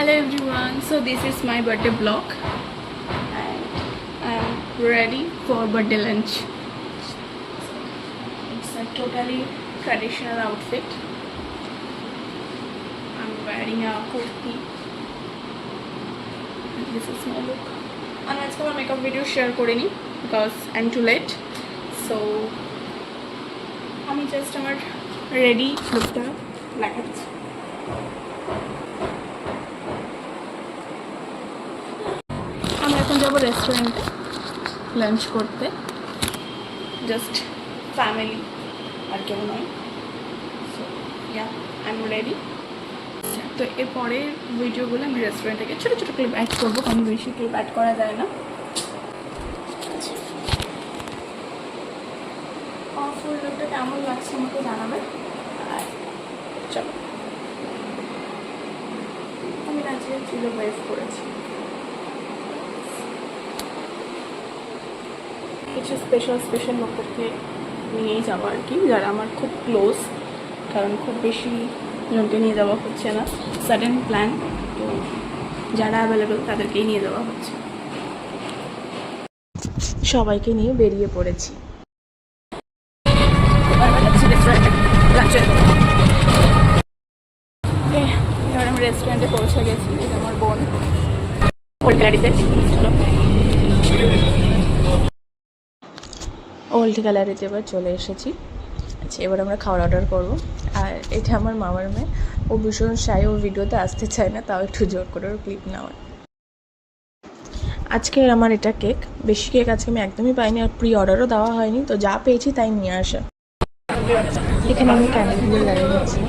Hello everyone, so this is my birthday vlog and I am ready for birthday lunch. It's a totally traditional outfit. I'm wearing a kurti and this is my look. And I will make a video share korini because I'm too late. So I'm just ready look like it. যাব রেস্টুরেন্টে lunch করতে, just family আর কেউ নয়। So yeah I am ready. তো এরপরের ভিডিওগুলো আমি restaurant থেকে ছোটো ছোটো ক্লিপ অ্যাড করবো, কারণ বেশি ক্লিপ অ্যাড করা যায় না। ফুল লুকটা কেমন লাগছে আমাকে জানাবে। আর চলো, আমি আজকে চিলো ওয়েভ করেছি। কিছু স্পেশাল লোককে নিয়েই যাওয়া আর কি, যারা আমার খুব ক্লোজ, কারণ খুব বেশি জনকে নিয়ে যাওয়া হচ্ছে না, সাডেন প্ল্যান। তো যারা অ্যাভেলেবেল তাদেরকেই নিয়ে যাওয়া হচ্ছে। সবাইকে নিয়ে বেরিয়ে পড়েছি। এবার আমি রেস্টুরেন্টে পৌঁছে গেছি। আমার বোন ওল্ড গ্যালারিতে, ওল্ড গ্যালারিতে এবার চলে এসেছি। আচ্ছা, এবার আমরা খাবার অর্ডার করবো। আর এটা আমার মামার মেয়ে, ও ভীষণ শাই, ও ভিডিওতে আসতে চায় না, তাও একটু জোর করে ওর ক্লিপ নেওয়ার। আজকে আমার এটা কেক, বেশি কেক আজকে আমি একদমই পাইনি, আর প্রি অর্ডারও দেওয়া হয়নি, তো যা পেয়েছি তাই নিয়ে আসা। এখানে আমি ক্যান্ডেলগুলো লাগিয়ে নিচ্ছি।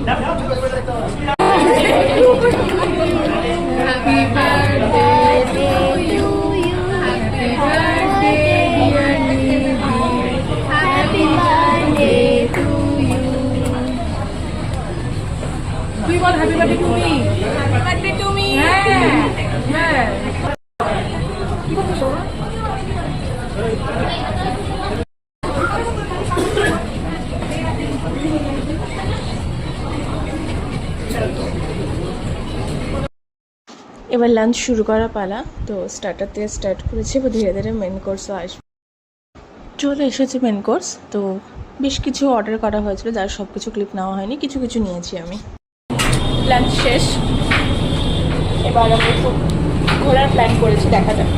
Happy birthday to me. Happy birthday to me. Yeah. এবার লাঞ্চ শুরু করা পালা। তো স্টার্টার থেকে স্টার্ট করেছি, এবার ধীরে ধীরে মেন কোর্সও আসবে। চলে এসেছে মেন কোর্স। তো বেশ কিছু অর্ডার করা হয়েছিল, যার সব কিছু ক্লিপ নেওয়া হয়নি, কিছু কিছু নিয়েছি আমি। লাঞ্চ শেষ, এবার আমি খুব ঘোরার প্ল্যান করেছি, দেখা যাক।